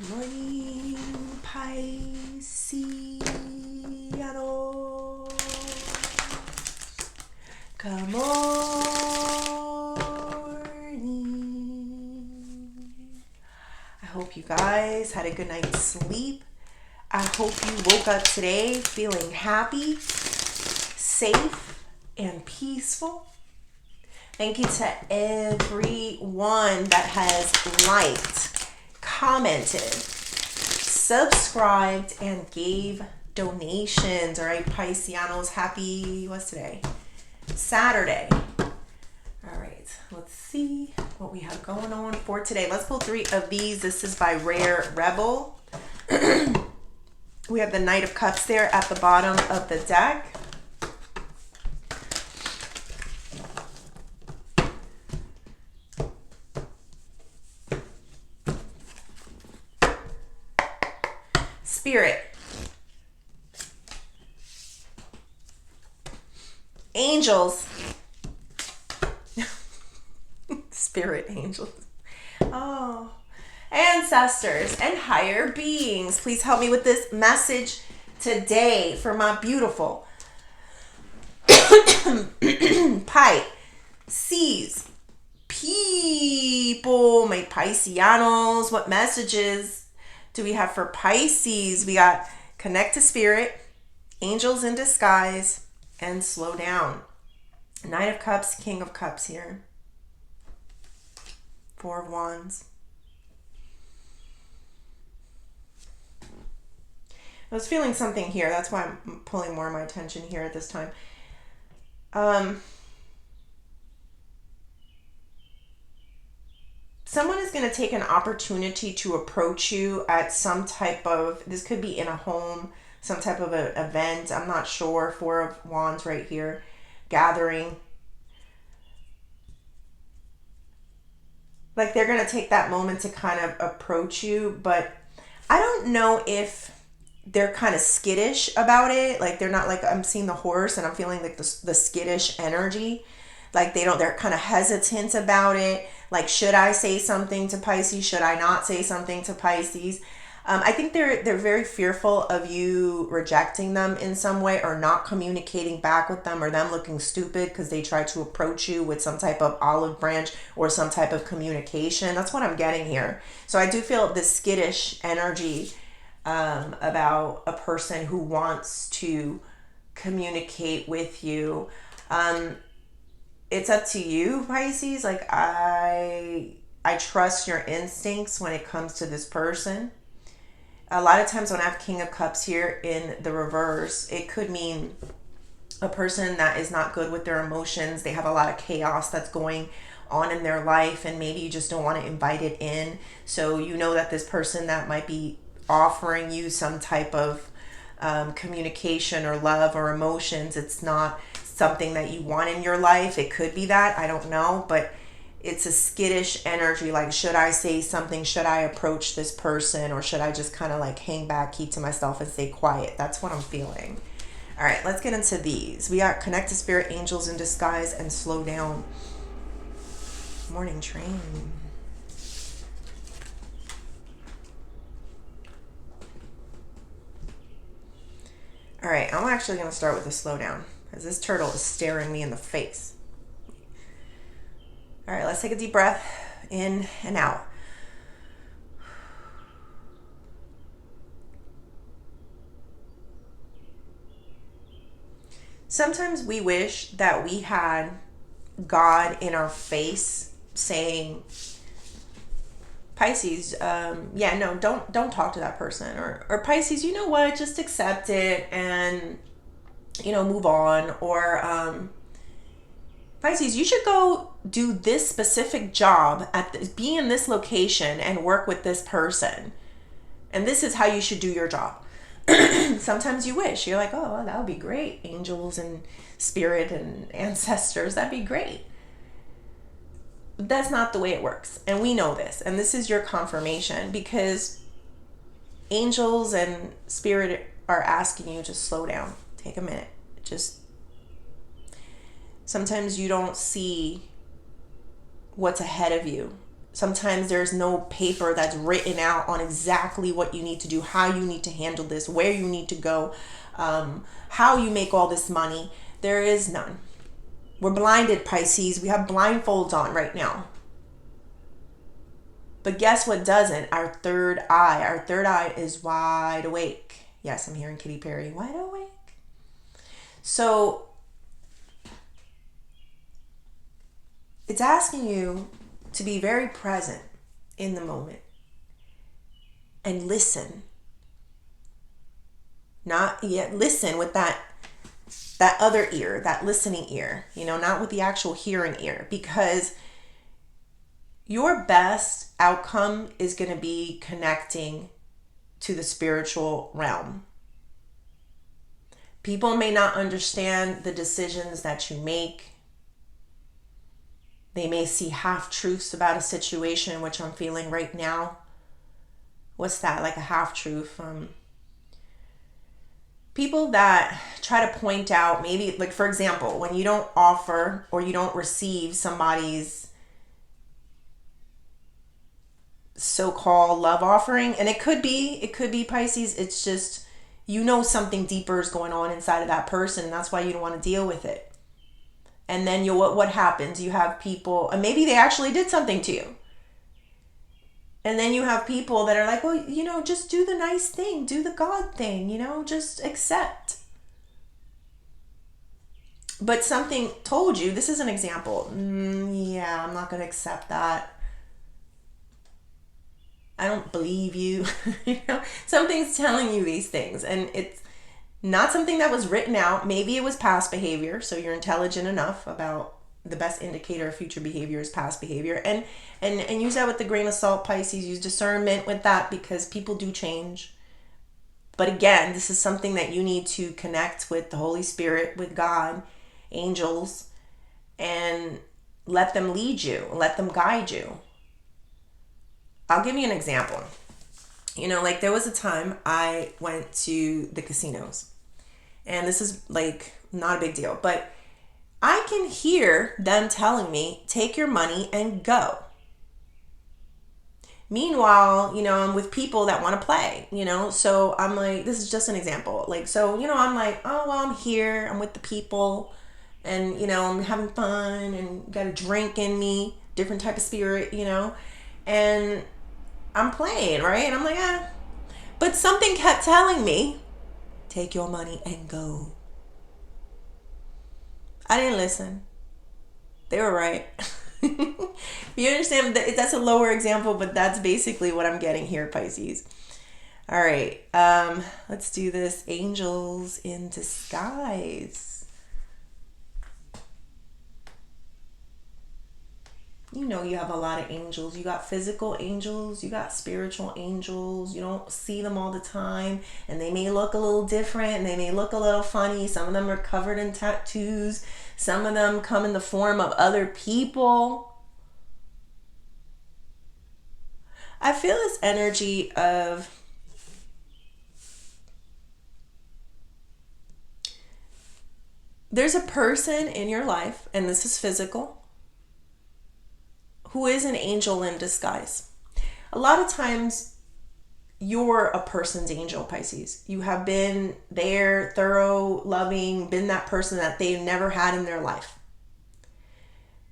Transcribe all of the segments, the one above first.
Good morning, Pisces. Good morning. I hope you guys had a good night's sleep. I hope you woke up today feeling happy, safe, and peaceful. Thank you to everyone that has liked, commented, subscribed, and gave donations. All right, Pisceanos, happy, what's today? Saturday. All right, let's see what we have going on for today. Let's pull 3 of these. This is by Rare Rebel. We have the Knight of Cups there at the bottom of the deck. Spirit, angels, spirit angels, oh, ancestors, and higher beings. Please help me with this message today for my beautiful Pisces people, my Pisceanos. What messages do we have for Pisces? We got connect to spirit, angels in disguise, and slow down. Knight of Cups, King of Cups here. 4 of Wands. I was feeling something here. That's why I'm pulling more of my attention here at this time. Someone is going to take an opportunity to approach you at some type of, this could be in a home, some type of an event. I'm not sure. 4 of Wands right here. Gathering. Like they're going to take that moment to kind of approach you, but I don't know if they're kind of skittish about it. Like they're not, like I'm seeing the horse and I'm feeling like the skittish energy. Like they're kind of hesitant about it. Like, should I say something to Pisces? Should I not say something to Pisces? I think they're very fearful of you rejecting them in some way, or not communicating back with them, or them looking stupid because they tried to approach you with some type of olive branch or some type of communication. That's what I'm getting here. So I do feel this skittish energy about a person who wants to communicate with you. It's up to you, Pisces. Like I trust your instincts when it comes to this person. A lot of times when I have King of Cups here in the reverse, it could mean a person that is not good with their emotions. They have a lot of chaos that's going on in their life, and maybe you just don't want to invite it in. So you know that this person that might be offering you some type of communication or love or emotions, it's not something that you want in your life. It could be that, I don't know, but it's a skittish energy. Like, should I say something? Should I approach this person? Or should I just kind of like hang back, keep to myself, and stay quiet? That's what I'm feeling. All right, let's get into these. We got connect to spirit, angels in disguise, and slow down. Morning train. All right, I'm actually going to start with the slow down, because this turtle is staring me in the face. All right, let's take a deep breath in and out. Sometimes we wish that we had God in our face saying, Pisces, yeah, no, don't talk to that person. Or Pisces, you know what, just accept it and, move on. Or Pisces, you should go do this specific job be in this location and work with this person. And this is how you should do your job. Sometimes you wish. You're like, oh, well, that would be great. Angels and spirit and ancestors, that'd be great. But that's not the way it works. And we know this. And this is your confirmation, because angels and spirit are asking you to slow down. Take a minute. Just sometimes you don't see what's ahead of you. Sometimes there's no paper that's written out on exactly what you need to do, how you need to handle this, where you need to go, how you make all this money. There is none. We're blinded, Pisces. We have blindfolds on right now. But guess what doesn't? Our third eye. Our third eye is wide awake. Yes, I'm hearing Katy Perry. Wide awake. So it's asking you to be very present in the moment and listen. Not yet listen with that other ear, that listening ear, not with the actual hearing ear, because your best outcome is going to be connecting to the spiritual realm. People may not understand the decisions that you make. They may see half-truths about a situation, which I'm feeling right now. What's that? Like a half-truth? People that try to point out, maybe, like, for example, when you don't offer or you don't receive somebody's so-called love offering, and it could be Pisces, it's just, something deeper is going on inside of that person, and that's why you don't want to deal with it. And then what happens? You have people, and maybe they actually did something to you. And then you have people that are like, well, just do the nice thing, do the God thing, just accept. But something told you, this is an example. Yeah, I'm not going to accept that. I don't believe you. Something's telling you these things, and it's not something that was written out. Maybe it was past behavior, so you're intelligent enough about the best indicator of future behavior is past behavior, and use that with a grain of salt, Pisces. Use discernment with that, because people do change. But again, this is something that you need to connect with the Holy Spirit, with God, angels, and let them lead you, let them guide you. I'll give you an example. Like, there was a time I went to the casinos, and this is like not a big deal, but I can hear them telling me, take your money and go. Meanwhile, I'm with people that want to play, so I'm like, this is just an example. Like, so, I'm like, oh, well, I'm here, I'm with the people, and, I'm having fun and got a drink in me, different type of spirit, and I'm playing, right? And I'm like, But something kept telling me, take your money and go. I didn't listen. They were right. You understand? That's a lower example, but that's basically what I'm getting here, Pisces. All right. Let's do this. Angels in disguise. You have a lot of angels. You got physical angels, you got spiritual angels. You don't see them all the time, and they may look a little different, and they may look a little funny. Some of them are covered in tattoos. Some of them come in the form of other people. I feel this energy of there's a person in your life, and this is physical, who is an angel in disguise. A lot of times you're a person's angel, Pisces. You have been there, thorough, loving, been that person that they never had in their life.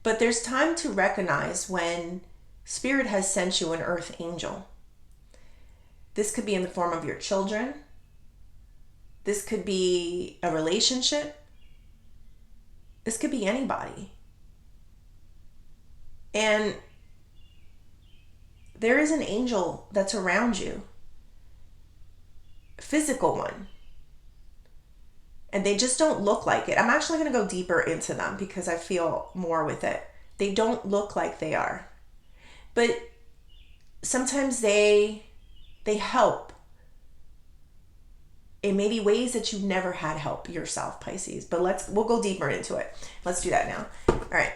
But there's time to recognize when Spirit has sent you an earth angel. This could be in the form of your children. This could be a relationship. This could be anybody. And there is an angel that's around you, a physical one, and they just don't look like it. I'm actually going to go deeper into them because I feel more with it. They don't look like they are, but sometimes they help in maybe ways that you've never had help yourself, Pisces. But we'll go deeper into it. Let's do that now. All right.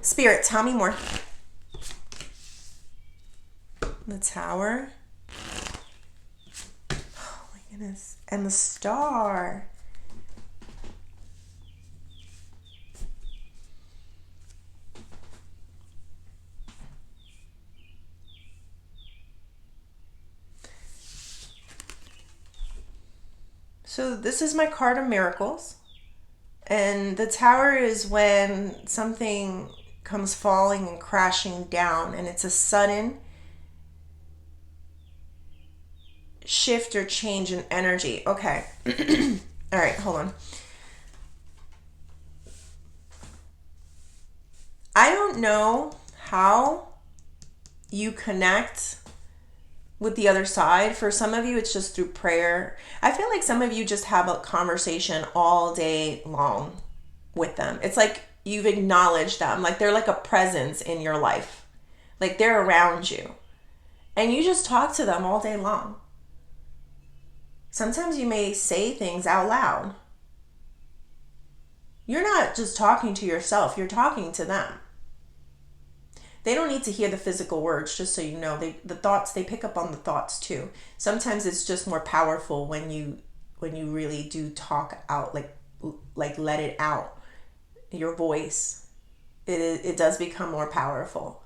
Spirit, tell me more. The Tower. Oh my goodness. And the Star. So this is my card of miracles. And the tower is when something comes falling and crashing down, and it's a sudden shift or change in energy. Okay. All right, hold on. I don't know how you connect with the other side. For some of you, it's just through prayer. I feel like some of you just have a conversation all day long with them. It's like you've acknowledged them, like they're like a presence in your life, like they're around you, and you just talk to them all day long. Sometimes you may say things out loud. You're not just talking to yourself, you're talking to them. They don't need to hear the physical words, just so you know. The thoughts, they pick up on the thoughts too. Sometimes it's just more powerful when you really do talk out, like let it out. Your voice, it does become more powerful.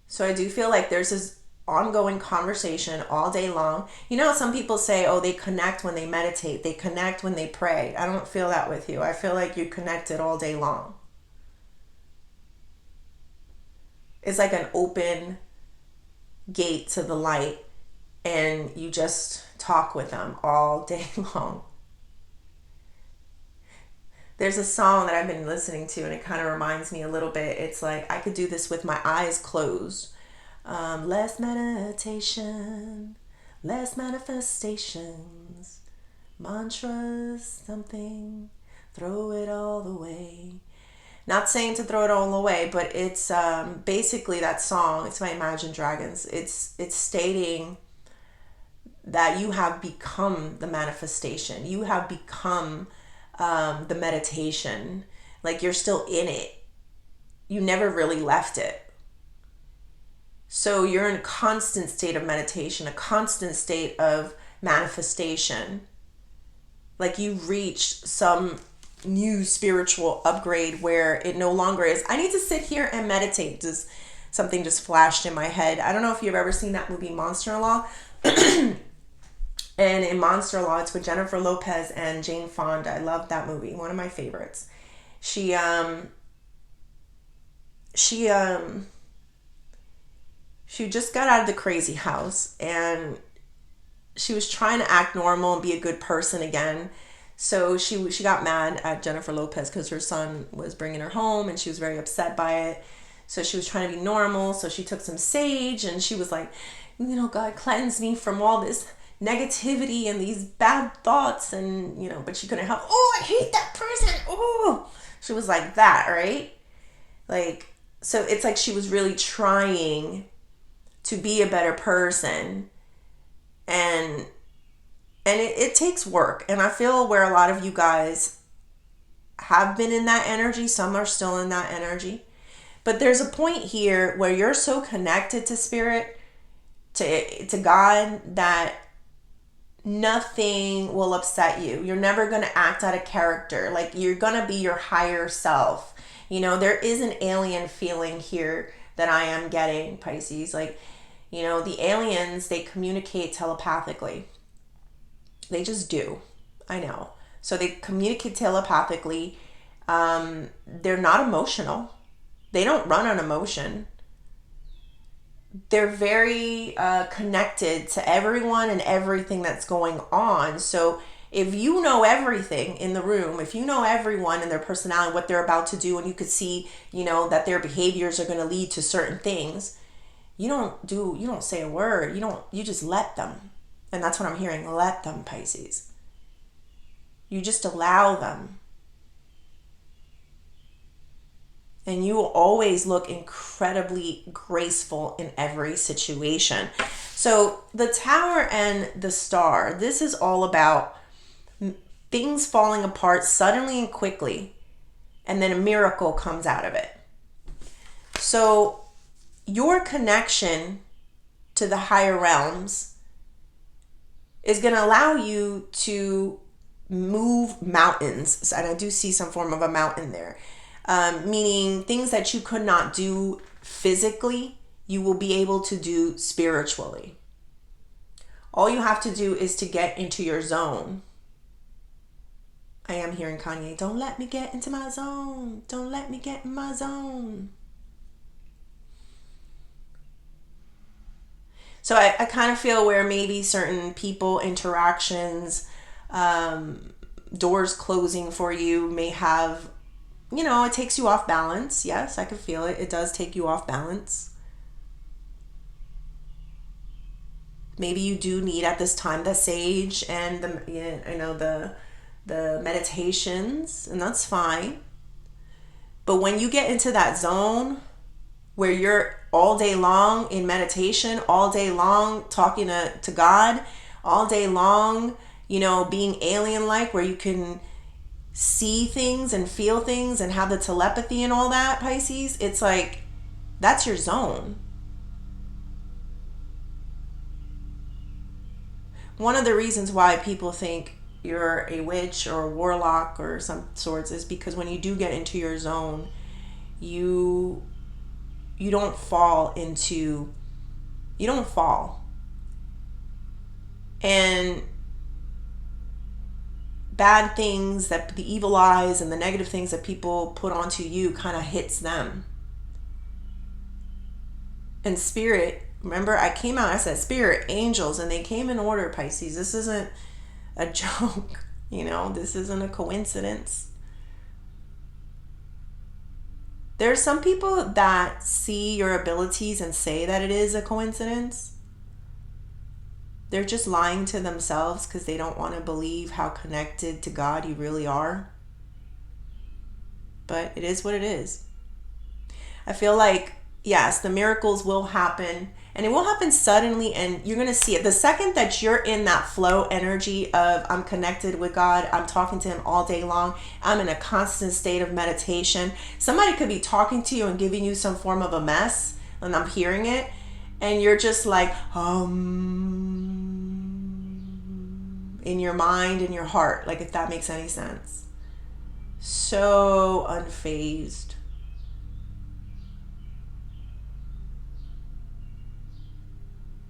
So I do feel like there's this ongoing conversation all day long. You know, some people say, oh, they connect when they meditate, they connect when they pray. I don't feel that with you. I feel like you connected all day long. It's like an open gate to the light, and you just talk with them all day long. There's a song that I've been listening to, and it kind of reminds me a little bit. It's like, I could do this with my eyes closed. Less meditation, less manifestations, mantras, something, throw it all away. Not saying to throw it all away, but it's basically that song. It's by Imagine Dragons. It's stating that you have become the manifestation. You have become the meditation. Like you're still in it. You never really left it. So you're in a constant state of meditation, a constant state of manifestation. Like you've reached some new spiritual upgrade where it no longer is, I need to sit here and meditate. Just something just flashed in my head. I don't know if you've ever seen that movie Monster-in-Law. And in Monster-in-Law, it's with Jennifer Lopez and Jane Fonda. I love that movie. One of my favorites. She just got out of the crazy house, and she was trying to act normal and be a good person again. So she got mad at Jennifer Lopez because her son was bringing her home, and she was very upset by it. So she was trying to be normal. So she took some sage, and she was like, you know, God, cleanse me from all this negativity and these bad thoughts. And, you know, but she couldn't help. Oh, I hate that person. Oh, she was like that, right? Like, so it's like she was really trying to be a better person. And it takes work. And I feel where a lot of you guys have been in that energy. Some are still in that energy. But there's a point here where you're so connected to spirit, to God, that nothing will upset you. You're never going to act out of character. Like you're going to be your higher self. You know, there is an alien feeling here that I am getting, Pisces. Like, you know, the aliens, they communicate telepathically. They just do. I know. So they communicate telepathically. They're not emotional. They don't run on emotion. They're very connected to everyone and everything that's going on. So if you know everything in the room, if you know everyone and their personality, what they're about to do, and you could see, you know, that their behaviors are going to lead to certain things, you don't say a word. You just let them. And that's what I'm hearing. Let them, Pisces. You just allow them. And you will always look incredibly graceful in every situation. So the Tower and the Star, this is all about things falling apart suddenly and quickly, and then a miracle comes out of it. So your connection to the higher realms is going to allow you to move mountains. And I do see some form of a mountain there. Meaning things that you could not do physically, you will be able to do spiritually. All you have to do is to get into your zone. I am hearing Kanye. Don't let me get into my zone. Don't let me get in my zone. So I kind of feel where maybe certain people, interactions, doors closing for you may have, it takes you off balance. Yes, I can feel it. It does take you off balance. Maybe you do need at this time the sage and the meditations, and that's fine. But when you get into that zone where you're all day long in meditation, all day long talking to God, all day long, being alien-like, where you can see things and feel things and have the telepathy and all that, Pisces, it's like, that's your zone. One of the reasons why people think you're a witch or a warlock or some sorts is because when you do get into your zone, you don't fall. And bad things, that the evil eyes and the negative things that people put onto you kind of hits them. And spirit, remember I came out, I said spirit, angels, and they came in order, Pisces. This isn't a joke, this isn't a coincidence. There's some people that see your abilities and say that it is a coincidence. They're just lying to themselves because they don't want to believe how connected to God you really are. But it is what it is. I feel like, yes, the miracles will happen, and it will happen suddenly, and you're going to see it. The second that you're in that flow energy of I'm connected with God, I'm talking to him all day long, I'm in a constant state of meditation. Somebody could be talking to you and giving you some form of a mess, and I'm hearing it, and you're just like, in your mind, in your heart, like, if that makes any sense. So unfazed.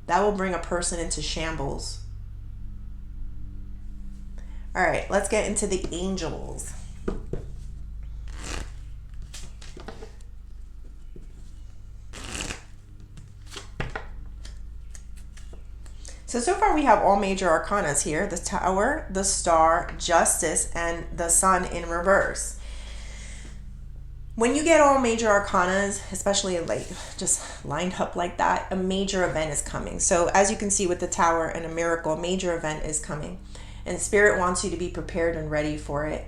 That will bring a person into shambles. All right, let's get into the angels. So far we have all major arcanas here: the Tower, the Star, Justice, and the Sun in reverse. When you get all major arcanas, especially like just lined up like that, a major event is coming. So as you can see with the Tower and a miracle, a major event is coming. And Spirit wants you to be prepared and ready for it,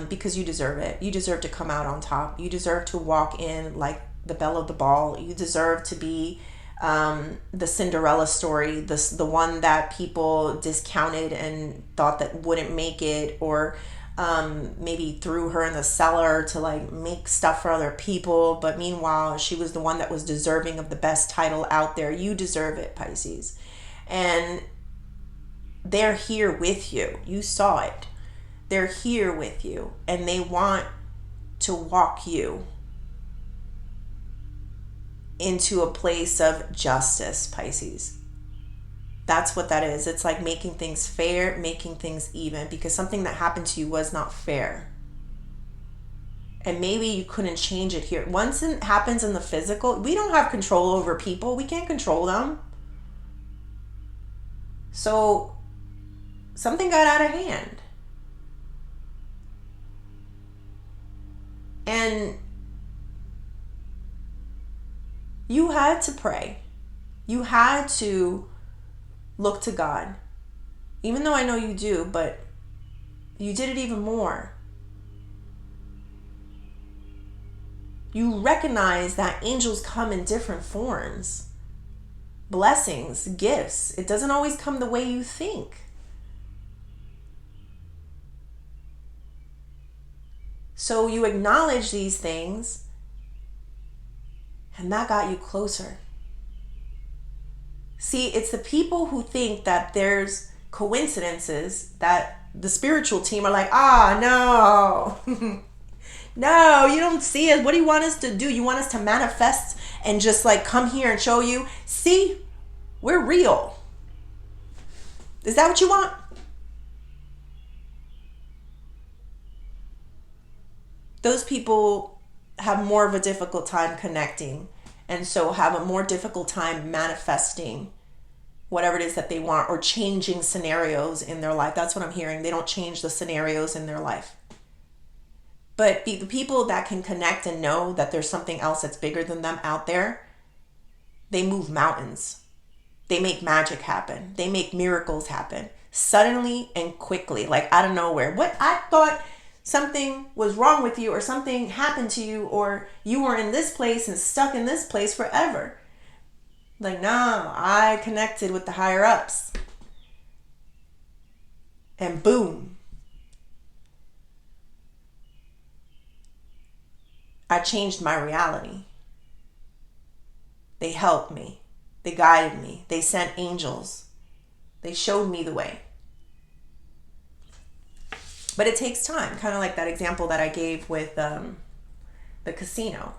because you deserve it. You deserve to come out on top. You deserve to walk in like the belle of the ball. You deserve to be the Cinderella story, the one that people discounted and thought that wouldn't make it, or maybe threw her in the cellar to like make stuff for other people, but meanwhile she was the one that was deserving of the best title out there. You deserve it, Pisces. And they're here with you. You saw it. They're here with you, and they want to walk you into a place of justice, Pisces. That's what that is. It's like making things fair, making things even, because something that happened to you was not fair. And maybe you couldn't change it here. Once it happens in the physical, we don't have control over people. We can't control them. So something got out of hand. And you had to pray. You had to look to God. Even though I know you do, but you did it even more. You recognize that angels come in different forms. Blessings, gifts. It doesn't always come the way you think. So you acknowledge these things, and that got you closer. See, it's the people who think that there's coincidences that the spiritual team are like, no. No, you don't see it. What do you want us to do? You want us to manifest and just like come here and show you, see, we're real. Is that what you want? those people have more of a difficult time connecting, and so have a more difficult time manifesting whatever it is that they want, or changing scenarios in their life. That's what I'm hearing. They don't change the scenarios in their life. But the people that can connect and know that there's something else that's bigger than them out there, they move mountains. They make magic happen. They make miracles happen suddenly and quickly, like out of nowhere. What I thought something was wrong with you, or something happened to you, or you were in this place and stuck in this place forever. Like, no, I connected with the higher ups. And boom, I changed my reality. They helped me. They guided me. They sent angels. They showed me the way. But it takes time, kind of like that example that I gave with the casino.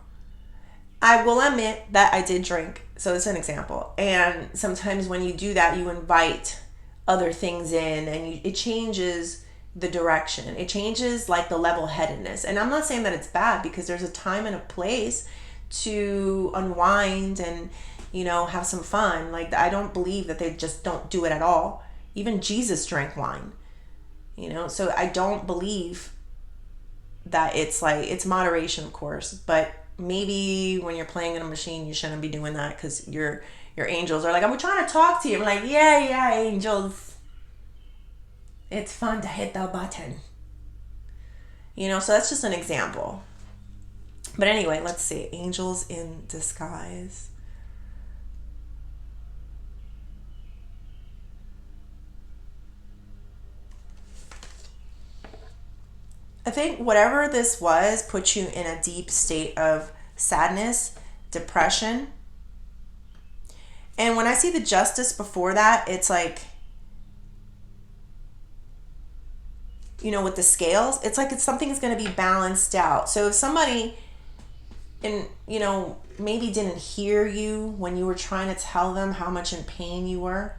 I will admit that I did drink, so it's an example. And sometimes when you do that, you invite other things in, and it changes the direction. It changes like the level-headedness. And I'm not saying that it's bad, because there's a time and a place to unwind and, have some fun. Like, I don't believe that they just don't do it at all. Even Jesus drank wine, so I don't believe that it's moderation, of course, but maybe when you're playing in a machine, you shouldn't be doing that, because your angels are like, I'm trying to talk to you. I'm like, yeah, angels. It's fun to hit the button. So that's just an example. But anyway, let's see. Angels in disguise. I think whatever this was put you in a deep state of sadness, depression. And when I see the justice before that, it's like, with the scales, it's like something is going to be balanced out. So if somebody, maybe didn't hear you when you were trying to tell them how much in pain you were,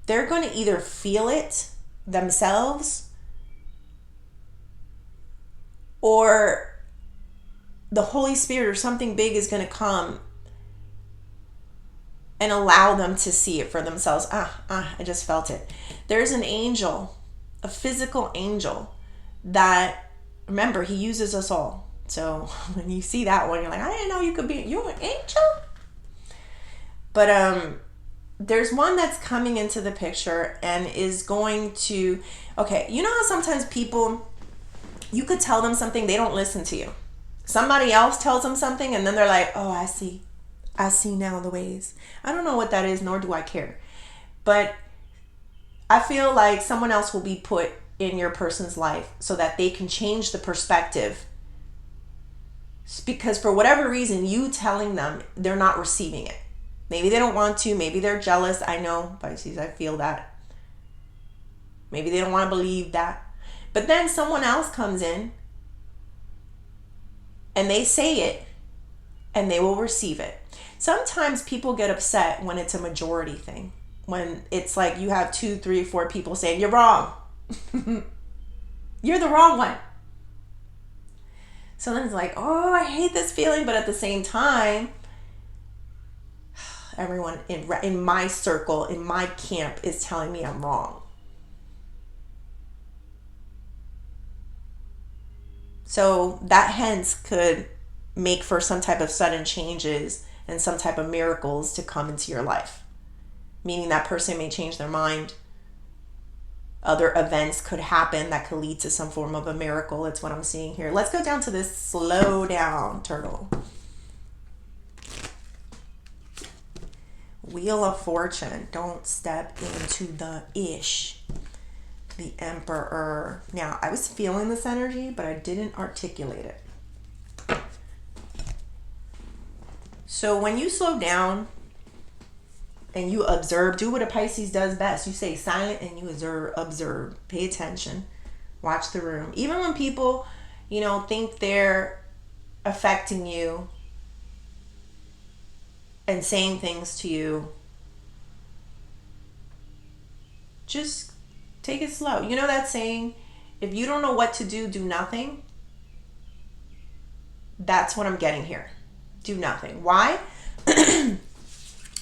they're going to either feel it themselves, or the Holy Spirit or something big is going to come and allow them to see it for themselves. I just felt it. There's an angel, a physical angel, that, remember, he uses us all. So when you see that one, you're like, I didn't know you're an angel. But there's one that's coming into the picture and is going to, okay, you know how sometimes people, you could tell them something, they don't listen to you. Somebody else tells them something, and then they're like, oh, I see now the ways. I don't know what that is, nor do I care. But I feel like someone else will be put in your person's life so that they can change the perspective. Because for whatever reason, you telling them, they're not receiving it. Maybe they don't want to. Maybe they're jealous. I know, Pisces, I feel that. Maybe they don't want to believe that. But then someone else comes in and they say it, and they will receive it. Sometimes people get upset when it's a majority thing. When it's like you have 2, 3, 4 people saying, you're wrong. You're the wrong one. So then it's like, oh, I hate this feeling. But at the same time, everyone in my circle, in my camp, is telling me I'm wrong. So that hence could make for some type of sudden changes and some type of miracles to come into your life. Meaning that person may change their mind. Other events could happen that could lead to some form of a miracle. It's what I'm seeing here. Let's go down to this slow down turtle. Wheel of Fortune. Don't step into the ish. The Emperor. Now, I was feeling this energy, but I didn't articulate it. So when you slow down and you observe, do what a Pisces does best. You stay silent and you observe. Pay attention. Watch the room. Even when people, think they're affecting you and saying things to you, just take it slow. You know that saying, If you don't know what to do, do nothing. That's what I'm getting here. Do nothing. Why?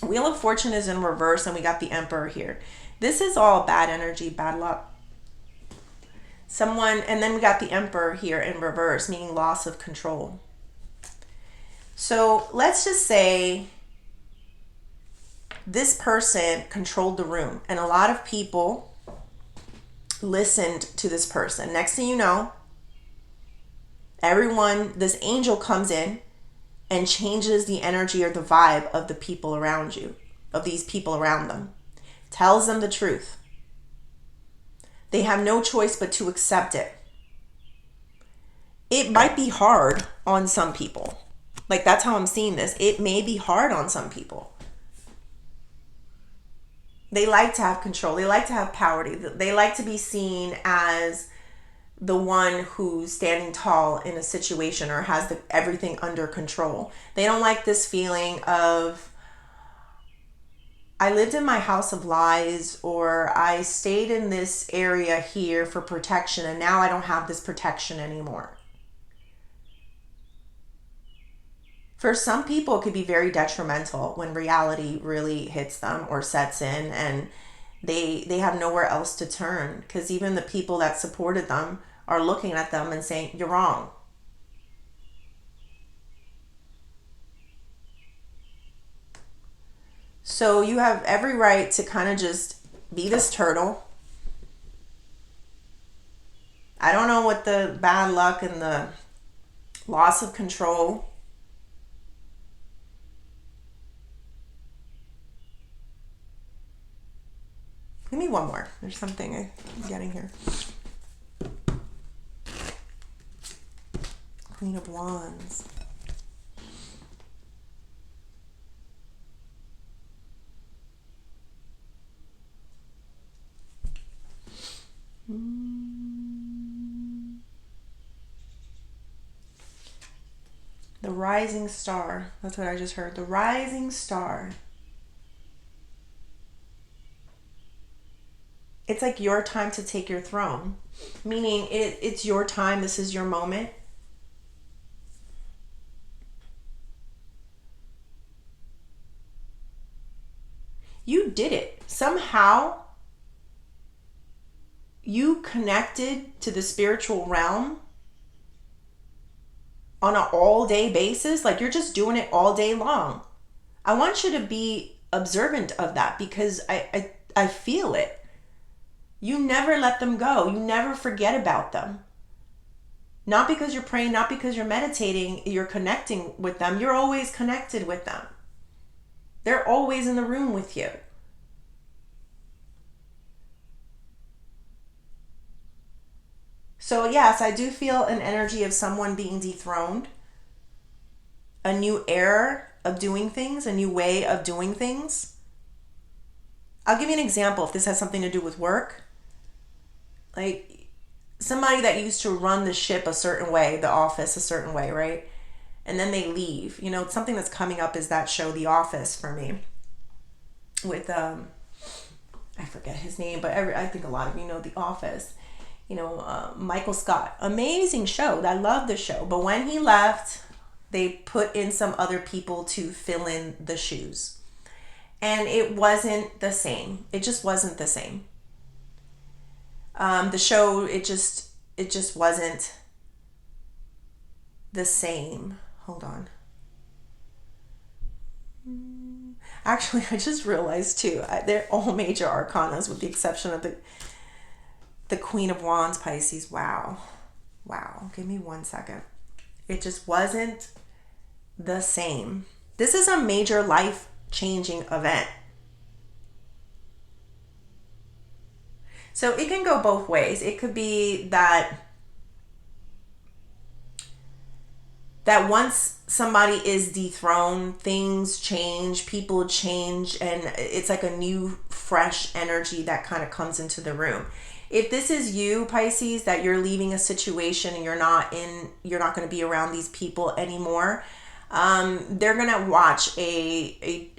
Wheel of Fortune is in reverse and we got the Emperor here. This is all bad energy, bad luck. And then we got the Emperor here in reverse, meaning loss of control. So let's just say this person controlled the room and a lot of people listened to this person. Next thing you know, this angel comes in and changes the energy or the vibe of the people around you, of these people around them. Tells them the truth. They have no choice but to accept it. It might be hard on some people. Like, that's how I'm seeing this. It may be hard on some people. They like to have control. They like to have power. They like to be seen as the one who's standing tall in a situation or has everything under control. They don't like this feeling of, I lived in my house of lies, or I stayed in this area here for protection and now I don't have this protection anymore. For some people, it could be very detrimental when reality really hits them or sets in and they have nowhere else to turn, because even the people that supported them are looking at them and saying, you're wrong. So you have every right to kind of just be this turtle. I don't know what the bad luck and the loss of control. Give me one more. There's something I'm getting here. Queen of Wands. The rising star. That's what I just heard. The rising star. It's like your time to take your throne. Meaning it's your time. This is your moment. You did it. Somehow you connected to the spiritual realm on an all-day basis. Like, you're just doing it all day long. I want you to be observant of that, because I feel it. You never let them go. You never forget about them. Not because you're praying, not because you're meditating, you're connecting with them. You're always connected with them. They're always in the room with you. So yes, I do feel an energy of someone being dethroned. A new era of doing things, a new way of doing things. I'll give you an example if this has something to do with work. Like, somebody that used to run the ship a certain way, the office a certain way, right? And then they leave. You know, something that's coming up is that show, The Office, for me. With, I forget his name, but I think a lot of you know The Office. You know, Michael Scott. Amazing show. I love the show. But when he left, they put in some other people to fill in the shoes. And it wasn't the same. It just wasn't the same. The show, it just wasn't the same. Hold on. Actually, I just realized too, they're all major arcanas with the exception of the Queen of Wands, Pisces. Wow. Give me 1 second. It just wasn't the same. This is a major life-changing event. So it can go both ways. It could be that once somebody is dethroned, things change, people change, and it's like a new, fresh energy that kind of comes into the room. If this is you, Pisces, that you're leaving a situation and you're not going to be around these people anymore, they're going to watch a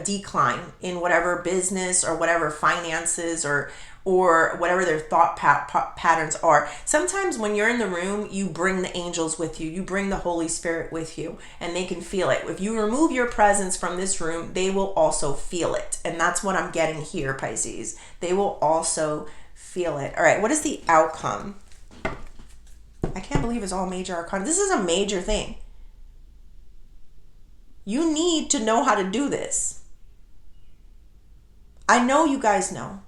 decline in whatever business or whatever finances or or whatever their thought patterns are. Sometimes when you're in the room, you bring the angels with you. You bring the Holy Spirit with you, and they can feel it. If you remove your presence from this room, they will also feel it. And that's what I'm getting here, Pisces. They will also feel it. All right, what is the outcome? I can't believe it's all major arcana. This is a major thing. You need to know how to do this. I know you guys know.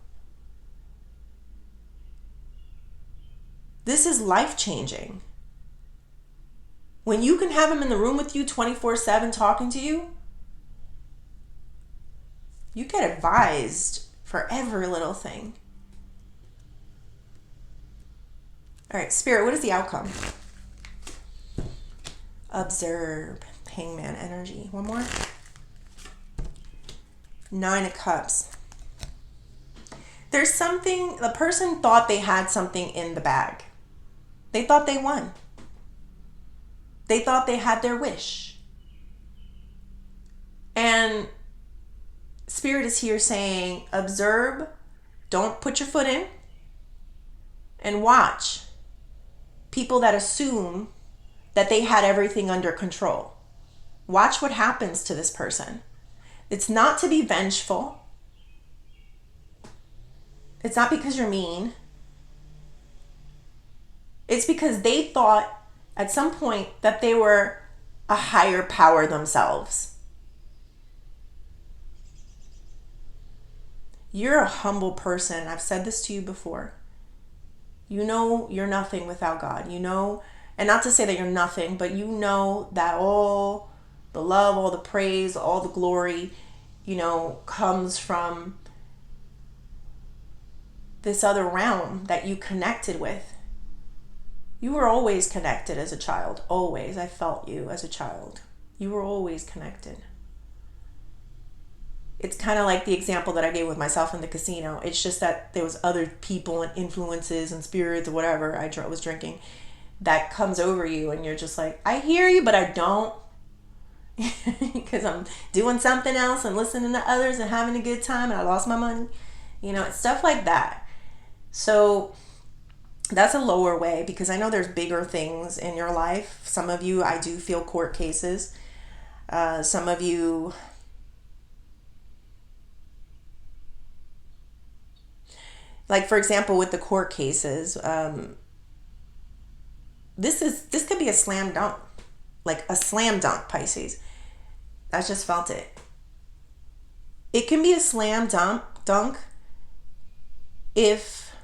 This is life-changing. When you can have him in the room with you 24/7 talking to you, you get advised for every little thing. All right, Spirit, what is the outcome? Observe. Hangman energy. One more. 9 of Cups. There's something, the person thought they had something in the bag. They thought they won. They thought they had their wish. And Spirit is here saying, observe, don't put your foot in, and watch people that assume that they had everything under control. Watch what happens to this person. It's not to be vengeful. It's not because you're mean. It's because they thought at some point that they were a higher power themselves. You're a humble person. I've said this to you before. You know you're nothing without God. You know, and not to say that you're nothing, but you know that all the love, all the praise, all the glory, comes from this other realm that you connected with. You were always connected as a child. Always. I felt you as a child. You were always connected. It's kind of like the example that I gave with myself in the casino. It's just that there was other people and influences and spirits or whatever I was drinking that comes over you, and you're just like, I hear you, but I don't. Because I'm doing something else and listening to others and having a good time, and I lost my money. It's stuff like that. So that's a lower way, because I know there's bigger things in your life. Some of you, I do feel court cases. Some of you, like for example, with the court cases, this could be a slam dunk, like a slam dunk, Pisces. I just felt it. It can be a slam dunk if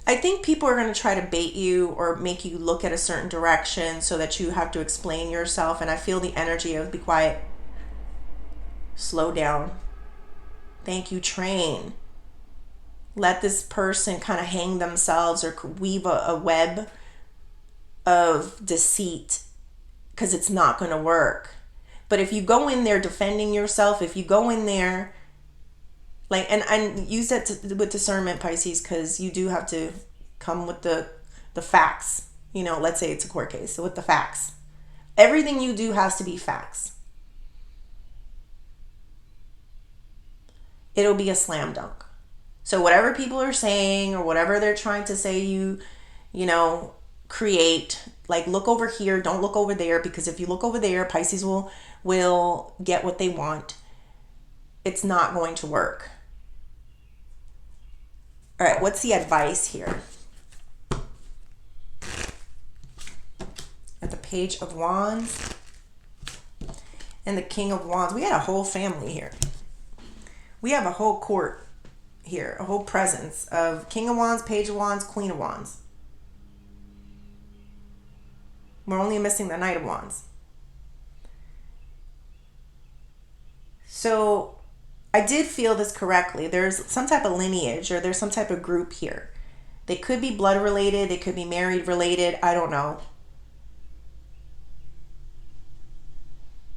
I think people are going to try to bait you or make you look at a certain direction so that you have to explain yourself. And I feel the energy of be quiet, slow down, thank you, train. Let this person kind of hang themselves or weave a web of deceit, because it's not going to work. But if you go in there defending yourself, if you go in there like, and use that with discernment, Pisces, because you do have to come with the facts. Let's say it's a court case, so with the facts. Everything you do has to be facts. It'll be a slam dunk. So whatever people are saying or whatever they're trying to say you create, like look over here, don't look over there, because if you look over there, Pisces will get what they want. It's not going to work. All right, what's the advice here? At the Page of Wands and the King of Wands. We had a whole family here. We have a whole court here, a whole presence of King of Wands, Page of Wands, Queen of Wands. We're only missing the Knight of Wands. So I did feel this correctly. There's some type of lineage, or there's some type of group here. They could be blood related. They could be married related. I don't know.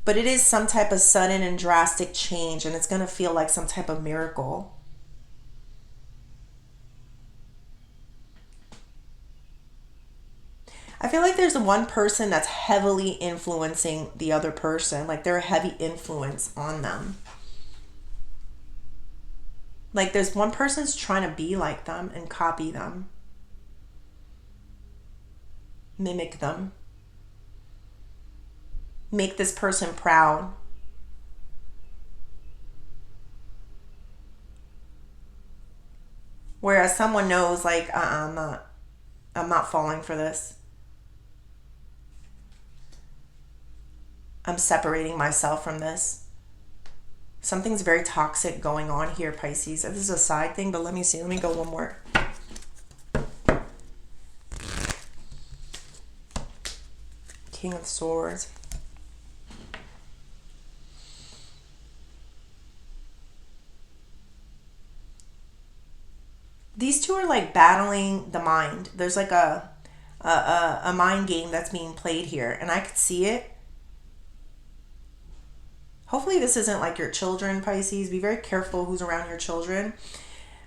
But it is some type of sudden and drastic change, and it's going to feel like some type of miracle. I feel like there's one person that's heavily influencing the other person. Like they're a heavy influence on them. Like there's one person's trying to be like them and copy them, mimic them, make this person proud. Whereas someone knows like, I'm not falling for this. I'm separating myself from this. Something's very toxic going on here, Pisces. This is a side thing, but let me see. Let me go one more. King of Swords. These two are like battling the mind. There's like a mind game that's being played here, and I could see it. Hopefully this isn't like your children, Pisces. Be very careful who's around your children.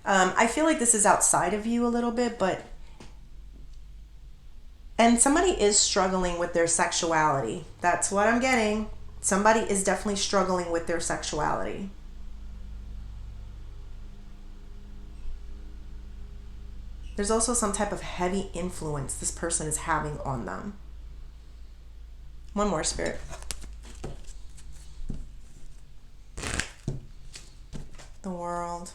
I feel like this is outside of you a little bit, and somebody is struggling with their sexuality. That's what I'm getting. Somebody is definitely struggling with their sexuality. There's also some type of heavy influence this person is having on them. One more, Spirit. The World.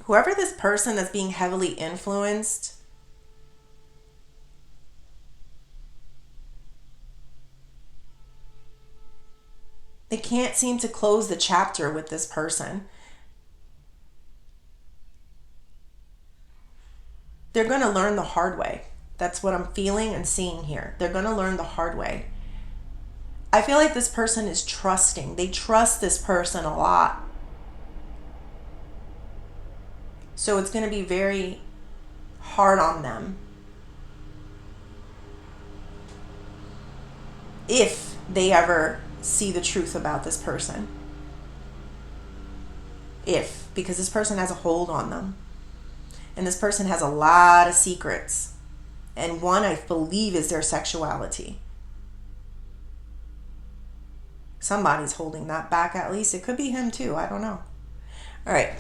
Whoever this person that's being heavily influenced, they can't seem to close the chapter with this person. They're going to learn the hard way. That's what I'm feeling and seeing here. They're going to learn the hard way. I feel like this person is trusting. They trust this person a lot. So it's going to be very hard on them if they ever see the truth about this person. Because this person has a hold on them. And this person has a lot of secrets. And one, I believe, is their sexuality. Somebody's holding that back at least. It could be him too. I don't know. All right.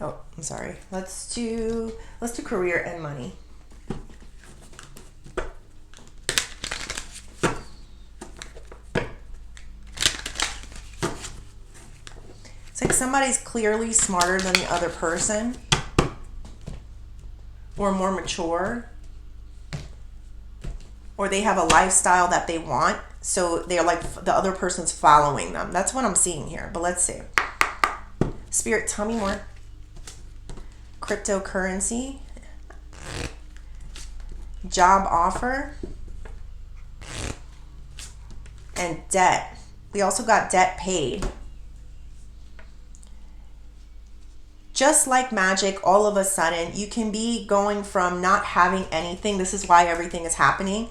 Oh, I'm sorry. Let's do career and money. It's like somebody's clearly smarter than the other person, or more mature, or they have a lifestyle that they want, so they're like the other person's following them. That's what I'm seeing here, but let's see. Spirit, tell me more. Cryptocurrency, job offer, and debt. We also got debt paid. Just like magic, all of a sudden, you can be going from not having anything. This is why everything is happening.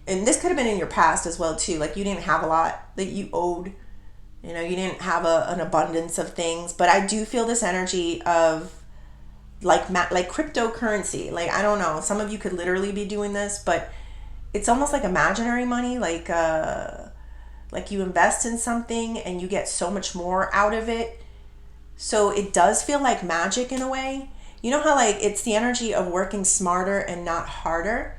And this could have been in your past as well, too. Like you didn't have a lot that you owed. You know, you didn't have an abundance of things. But I do feel this energy of like cryptocurrency. Like, I don't know. Some of you could literally be doing this, but it's almost like imaginary money. Like you invest in something and you get so much more out of it. So it does feel like magic in a way. You know how like it's the energy of working smarter and not harder.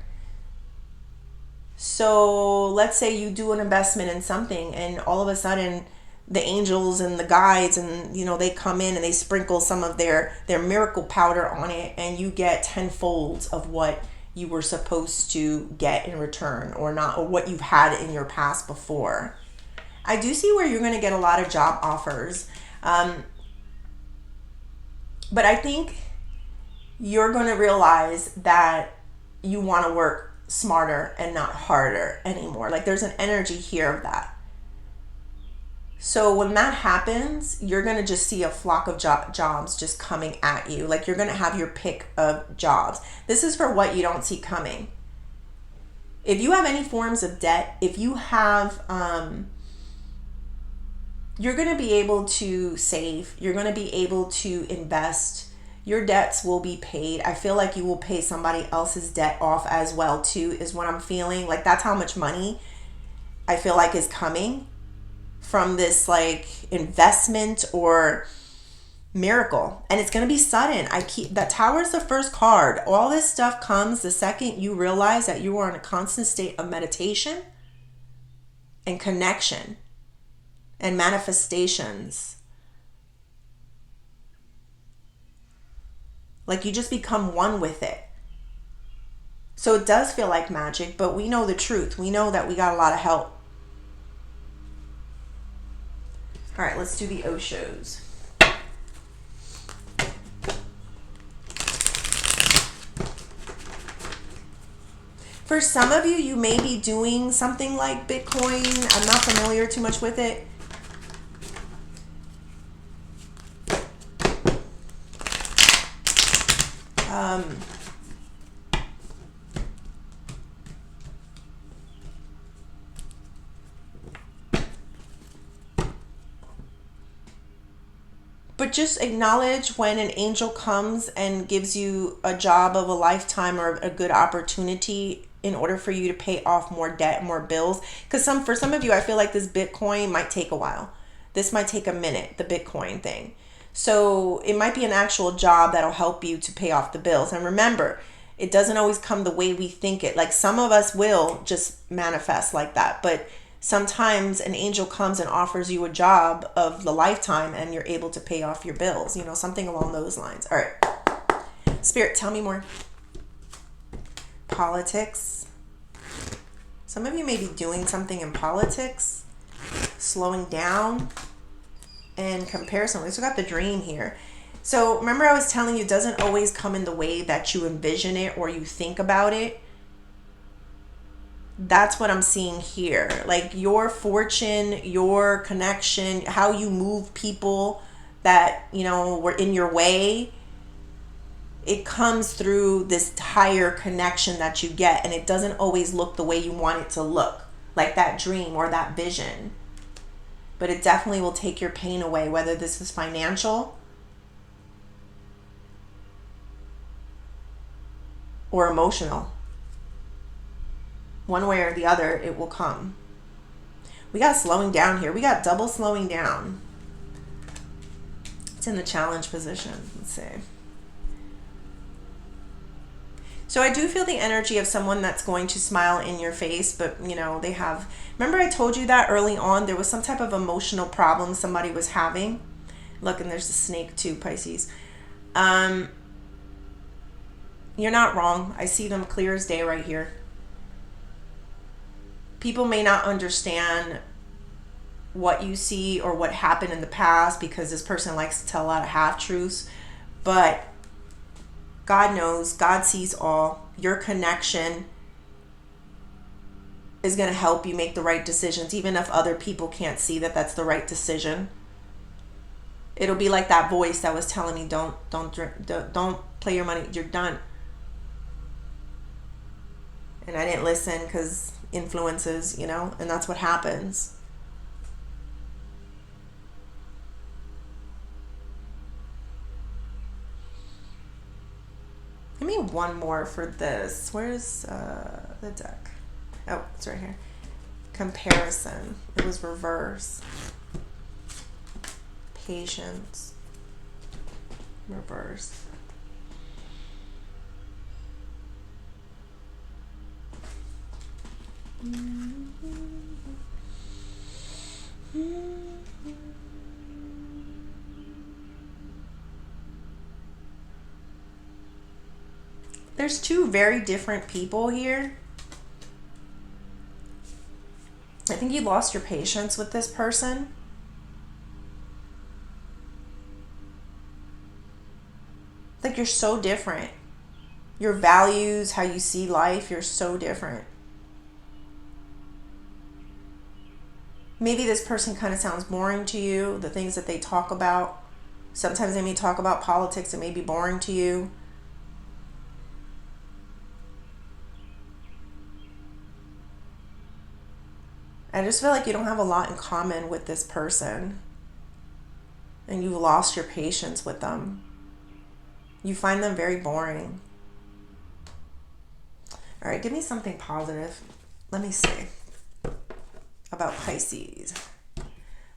So let's say you do an investment in something and all of a sudden the angels and the guides and, you know, they come in and they sprinkle some of their miracle powder on it and you get tenfold of what you were supposed to get in return or not, or what you've had in your past before. I do see where you're going to get a lot of job offers. But I think you're going to realize that you want to work smarter and not harder anymore. Like there's an energy here of that. So when that happens, you're going to just see a flock of jobs just coming at you. Like you're going to have your pick of jobs. This is for what you don't see coming. If you have any forms of debt, if you have you're going to be able to save. You're going to be able to invest. Your debts will be paid. I feel like you will pay somebody else's debt off as well too, is what I'm feeling. Like that's how much money I feel like is coming from this like investment or miracle, and it's going to be sudden. I keep that Tower is the first card. All this stuff comes the second you realize that you are in a constant state of meditation and connection and manifestations. Like you just become one with it. So it does feel like magic, but we know the truth. We know that we got a lot of help. All right, let's do the Oshos. For some of you, you may be doing something like Bitcoin. I'm not familiar too much with it. But just acknowledge when an angel comes and gives you a job of a lifetime or a good opportunity in order for you to pay off more debt, more bills. Because for some of you, I feel like this Bitcoin might take a while. This might take a minute, the Bitcoin thing. So it might be an actual job that'll help you to pay off the bills. And remember, it doesn't always come the way we think it. Like some of us will just manifest like that. But sometimes an angel comes and offers you a job of the lifetime and you're able to pay off your bills. You know, something along those lines. All right. Spirit, tell me more. Politics. Some of you may be doing something in politics, slowing down, and comparison. We still got the dream here. So remember I was telling you, it doesn't always come in the way that you envision it or you think about it. That's what I'm seeing here. Like your fortune, your connection, how you move people that, you know, were in your way. It comes through this higher connection that you get, and it doesn't always look the way you want it to look, like that dream or that vision. But it definitely will take your pain away, whether this is financial or emotional. One way or the other, it will come. We got slowing down here. We got double slowing down. It's in the challenge position. Let's see. So I do feel the energy of someone that's going to smile in your face, but you know, they have, remember I told you that early on, there was some type of emotional problem somebody was having. Look, and there's a snake too, Pisces. You're not wrong. I see them clear as day right here. People may not understand what you see or what happened in the past because this person likes to tell a lot of half-truths, but God knows, God sees all. Your connection is going to help you make the right decisions, even if other people can't see that that's the right decision. It'll be like that voice that was telling me, don't drink, don't play your money, you're done. And I didn't listen because influences, you know, and that's what happens. Give me one more for this. Where's the deck? Oh, it's right here. Comparison. It was reverse. Patience. Reverse. There's two very different people here. I think you lost your patience with this person. Like you're so different. Your values, how you see life, you're so different. Maybe this person kind of sounds boring to you, the things that they talk about. Sometimes they may talk about politics, it may be boring to you. I just feel like you don't have a lot in common with this person. and you've lost your patience with them. You find them very boring. All right, give me something positive. Let me see about Pisces.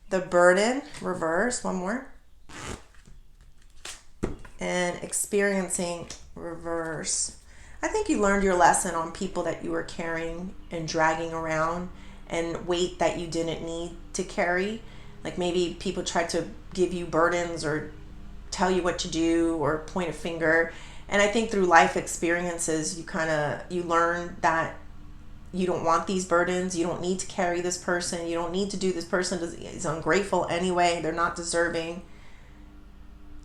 The burden, reverse, one more. And experiencing, reverse. I think you learned your lesson on people that you were carrying and dragging around and weight that you didn't need to carry. Like maybe people tried to give you burdens or tell you what to do or point a finger. And I think through life experiences, you learn that you don't want these burdens. You don't need to carry this person. You don't need to do this person is ungrateful anyway. They're not deserving.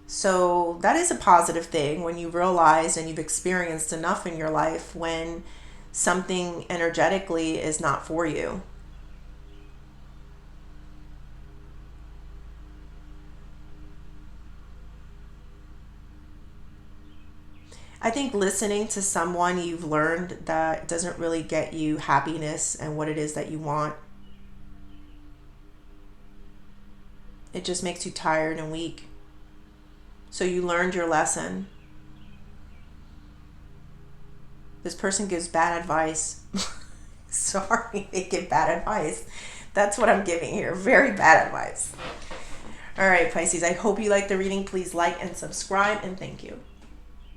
So that is a positive thing when you realize and you've experienced enough in your life when something energetically is not for you. I think listening to someone you've learned that doesn't really get you happiness and what it is that you want, it just makes you tired and weak. So you learned your lesson. This person gives bad advice. Sorry, they give bad advice. That's what I'm giving here. Very bad advice. All right, Pisces, I hope you liked the reading. Please like and subscribe, and thank you.